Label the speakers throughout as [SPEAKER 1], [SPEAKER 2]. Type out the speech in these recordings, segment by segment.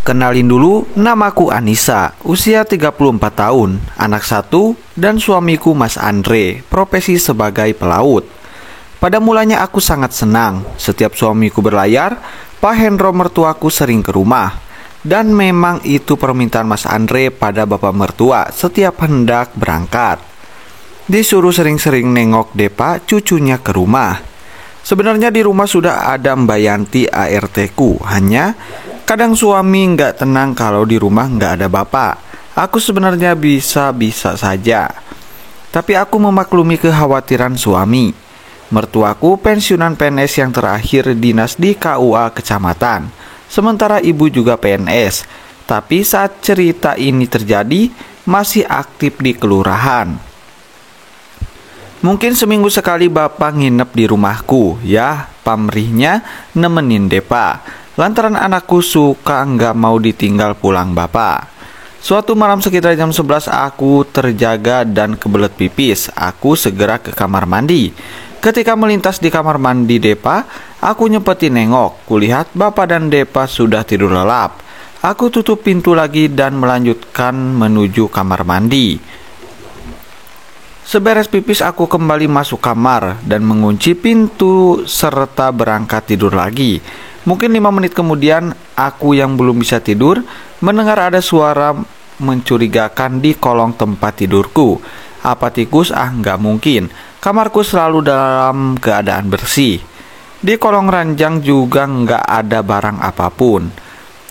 [SPEAKER 1] Kenalin dulu, namaku Anissa, usia 34 tahun, anak satu, dan suamiku Mas Andre, profesi sebagai pelaut. Pada mulanya aku sangat senang, setiap suamiku berlayar, Pak Hendro mertuaku sering ke rumah. Dan memang itu permintaan Mas Andre pada bapak mertua setiap hendak berangkat. Disuruh sering-sering nengok Depa, cucunya ke rumah. Sebenarnya di rumah sudah ada Mbak Yanti ART ku, hanya kadang suami nggak tenang kalau di rumah nggak ada bapak. Aku sebenarnya bisa-bisa saja, tapi aku memaklumi kekhawatiran suami. Mertuaku pensiunan PNS yang terakhir dinas di KUA kecamatan, sementara ibu juga PNS. Tapi saat cerita ini terjadi, masih aktif di kelurahan. Mungkin seminggu sekali bapak nginep di rumahku, ya pamrihnya nemenin Depa. Lantaran anakku suka nggak mau ditinggal pulang bapak. Suatu malam sekitar jam 11 aku terjaga dan kebelet pipis. Aku segera ke kamar mandi. Ketika melintas di kamar mandi Depa, aku nyempetin nengok. Kulihat bapak dan Depa sudah tidur lelap. Aku tutup pintu lagi dan melanjutkan menuju kamar mandi. Seberes pipis aku kembali masuk kamar dan mengunci pintu serta berangkat tidur lagi. Mungkin 5 menit kemudian, aku yang belum bisa tidur mendengar ada suara mencurigakan di kolong tempat tidurku. Apa tikus? Nggak mungkin. Kamarku selalu dalam keadaan bersih. Di kolong ranjang juga nggak ada barang apapun.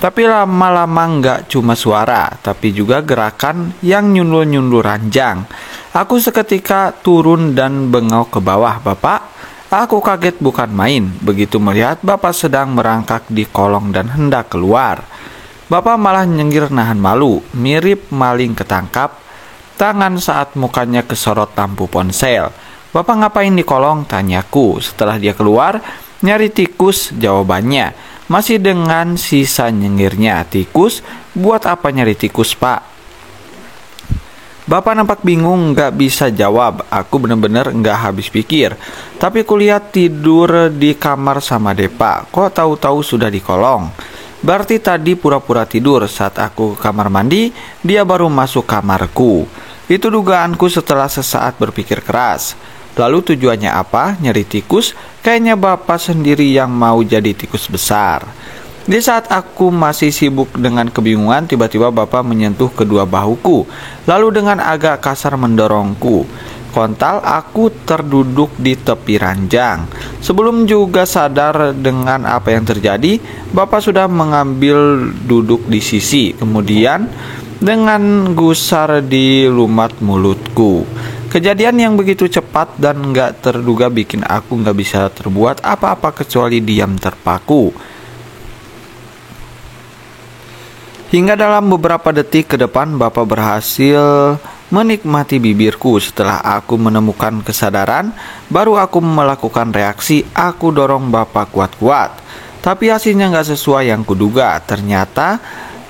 [SPEAKER 1] Tapi lama-lama nggak cuma suara, tapi juga gerakan yang nyundul-nyundul ranjang. Aku seketika turun dan bengok ke bawah. Bapak? Aku kaget bukan main begitu melihat bapak sedang merangkak di kolong dan hendak keluar. Bapak malah nyengir nahan malu, mirip maling ketangkap tangan saat mukanya kesorot lampu ponsel. Bapak ngapain di kolong? Tanyaku. Setelah dia keluar, nyari tikus, jawabannya. Masih dengan sisa nyengirnya. Tikus? Buat apa nyari tikus, Pak? Bapak nampak bingung, gak bisa jawab. Aku bener-bener gak habis pikir. Tapi kulihat tidur di kamar sama Depa. Kok tahu-tahu sudah di kolong? Berarti tadi pura-pura tidur. Saat aku ke kamar mandi, dia baru masuk kamarku. Itu dugaanku setelah sesaat berpikir keras. Lalu tujuannya apa? Nyari tikus? Kayaknya bapak sendiri yang mau jadi tikus besar. Di saat aku masih sibuk dengan kebingungan, tiba-tiba bapak menyentuh kedua bahuku, lalu dengan agak kasar mendorongku. Kontal, aku terduduk di tepi ranjang. Sebelum juga sadar dengan apa yang terjadi, bapak sudah mengambil duduk di sisi, kemudian dengan gusar di lumat mulutku. Kejadian yang begitu cepat dan gak terduga bikin aku gak bisa terbuat apa-apa kecuali diam terpaku. Hingga dalam beberapa detik ke depan bapak berhasil menikmati bibirku. Setelah aku menemukan kesadaran, baru aku melakukan reaksi. Aku dorong bapak kuat-kuat. Tapi hasilnya gak sesuai yang kuduga. Ternyata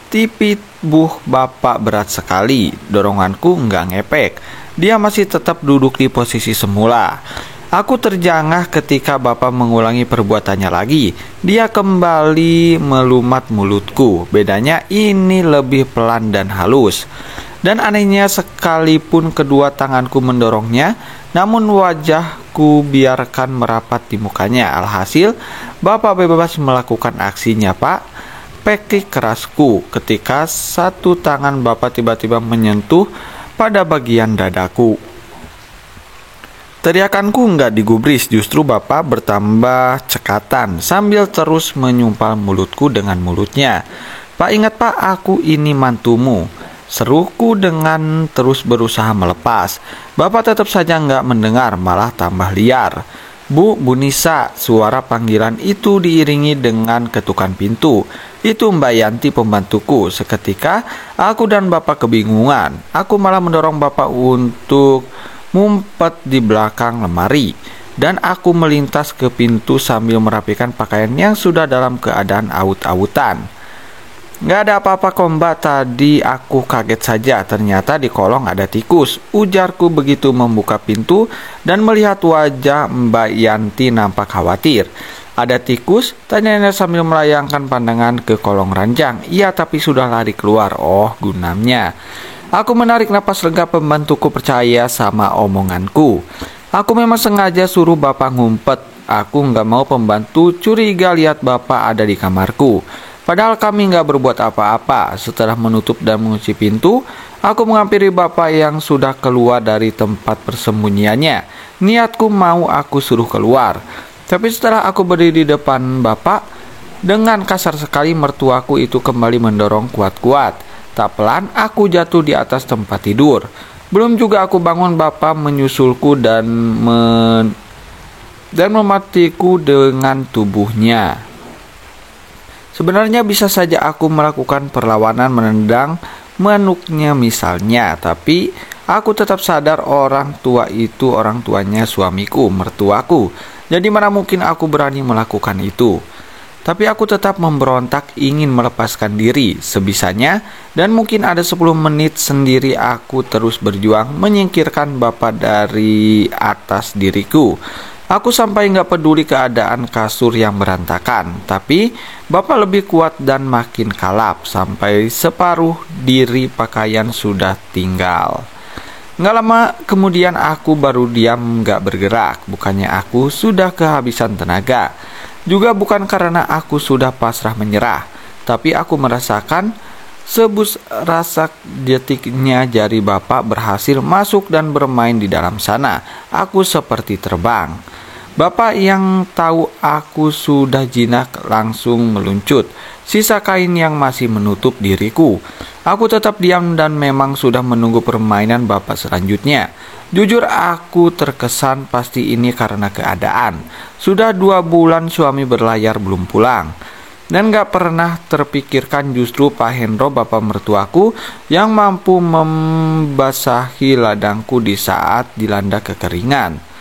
[SPEAKER 1] tipi tubuh bapak berat sekali. Doronganku gak ngepek. Dia masih tetap duduk di posisi semula. Aku terjangah ketika bapak mengulangi perbuatannya lagi. Dia kembali melumat mulutku. Bedanya ini lebih pelan dan halus. Dan anehnya sekalipun kedua tanganku mendorongnya, namun wajahku biarkan merapat di mukanya. Alhasil, bapak bebas melakukan aksinya, Pak. Pekik kerasku ketika satu tangan bapak tiba-tiba menyentuh pada bagian dadaku. Teriakanku nggak digubris, justru bapak bertambah cekatan sambil terus menyumpal mulutku dengan mulutnya. Pak, ingat Pak, aku ini mantumu. Seruku dengan terus berusaha melepas. Bapak tetap saja nggak mendengar, malah tambah liar. Bu Nisa, suara panggilan itu diiringi dengan ketukan pintu. Itu Mbak Yanti pembantuku. Seketika aku dan bapak kebingungan. Aku malah mendorong bapak untuk ngumpet di belakang lemari, dan aku melintas ke pintu sambil merapikan pakaian yang sudah dalam keadaan aut-autan. Gak ada apa-apa kok Mbak, tadi aku kaget saja, ternyata di kolong ada tikus, ujarku begitu membuka pintu dan melihat wajah Mbak Yanti nampak khawatir. Ada tikus? Tanya nenek sambil melayangkan pandangan ke kolong ranjang. Iya, tapi sudah lari keluar. Oh, gumamnya. Aku menarik napas lega, pembantuku percaya sama omonganku. Aku memang sengaja suruh bapak ngumpet. Aku nggak mau pembantu curiga lihat bapak ada di kamarku. Padahal kami nggak berbuat apa-apa. Setelah menutup dan mengunci pintu, aku menghampiri bapak yang sudah keluar dari tempat persembunyiannya. Niatku mau aku suruh keluar. Tapi setelah aku berdiri di depan bapak, dengan kasar sekali mertuaku itu kembali mendorong kuat-kuat. Tak pelan aku jatuh di atas tempat tidur. Belum juga aku bangun, bapak menyusulku dan mematiku dengan tubuhnya. Sebenarnya bisa saja aku melakukan perlawanan menendang menuknya misalnya, tapi aku tetap sadar orang tua itu orang tuanya suamiku, mertuaku. Jadi mana mungkin aku berani melakukan itu. Tapi aku tetap memberontak ingin melepaskan diri sebisanya, dan mungkin ada 10 menit sendiri aku terus berjuang menyingkirkan bapak dari atas diriku. Aku sampai gak peduli keadaan kasur yang berantakan, tapi bapak lebih kuat dan makin kalap sampai separuh diri pakaian sudah tinggal. Gak lama kemudian aku baru diam gak bergerak. Bukannya aku sudah kehabisan tenaga, juga bukan karena aku sudah pasrah menyerah, tapi aku merasakan sebus rasa detiknya jari bapak berhasil masuk dan bermain di dalam sana. Aku seperti terbang. Bapak yang tahu aku sudah jinak langsung meluncur. Sisa kain yang masih menutup diriku. Aku tetap diam dan memang sudah menunggu permainan bapak selanjutnya. Jujur aku terkesan pasti ini karena keadaan. Sudah 2 bulan suami berlayar belum pulang. Dan gak pernah terpikirkan justru Pak Hendro, bapak mertuaku, yang mampu membasahi ladangku di saat dilanda kekeringan.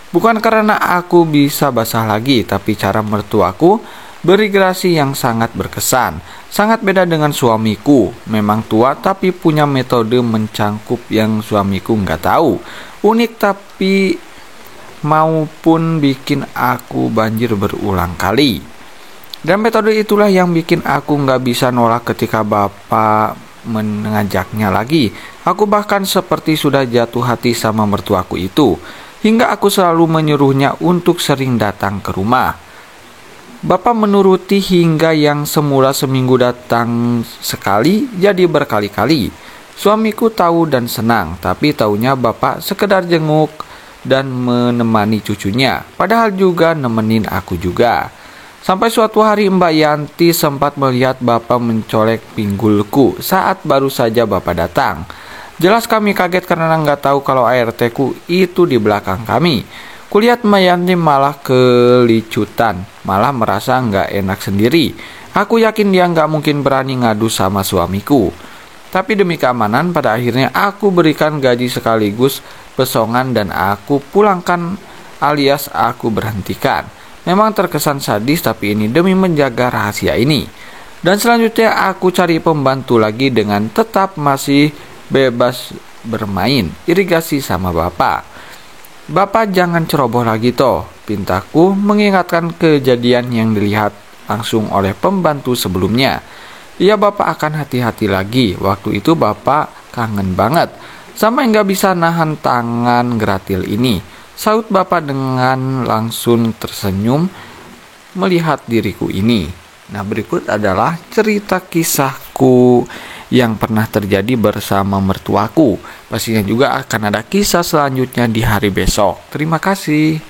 [SPEAKER 1] Bukan karena aku bisa basah lagi, tapi cara mertuaku berigrasi yang sangat berkesan. Sangat beda dengan suamiku. Memang tua tapi punya metode mencangkup yang suamiku nggak tahu. Unik tapi maupun bikin aku banjir berulang kali. Dan metode itulah yang bikin aku nggak bisa nolak ketika bapak mengajaknya lagi. Aku bahkan seperti sudah jatuh hati sama mertuaku itu. Hingga aku selalu menyuruhnya untuk sering datang ke rumah. Bapak menuruti hingga yang semula seminggu datang sekali jadi berkali-kali. Suamiku tahu dan senang, tapi taunya bapak sekedar jenguk dan menemani cucunya. Padahal juga nemenin aku juga. Sampai suatu hari Mbak Yanti sempat melihat bapak mencolek pinggulku saat baru saja bapak datang. Jelas kami kaget karena nggak tahu kalau ART ku itu di belakang kami. Kulihat Mbak Yanti malah kelicutan, malah merasa nggak enak sendiri. Aku yakin dia nggak mungkin berani ngadu sama suamiku. Tapi demi keamanan, pada akhirnya aku berikan gaji sekaligus pesongan dan aku pulangkan alias aku berhentikan. Memang terkesan sadis, tapi ini demi menjaga rahasia ini. Dan selanjutnya aku cari pembantu lagi dengan tetap masih bebas bermain irigasi sama bapak. Bapak jangan ceroboh lagi toh, pintaku mengingatkan kejadian yang dilihat langsung oleh pembantu sebelumnya. Iya, bapak akan hati-hati lagi. Waktu itu bapak kangen banget, sampai nggak bisa nahan tangan gratil ini, saut bapak dengan langsung tersenyum melihat diriku ini. Nah, berikut adalah cerita kisahku yang pernah terjadi bersama mertuaku. Pastinya juga akan ada kisah selanjutnya di hari besok. Terima kasih.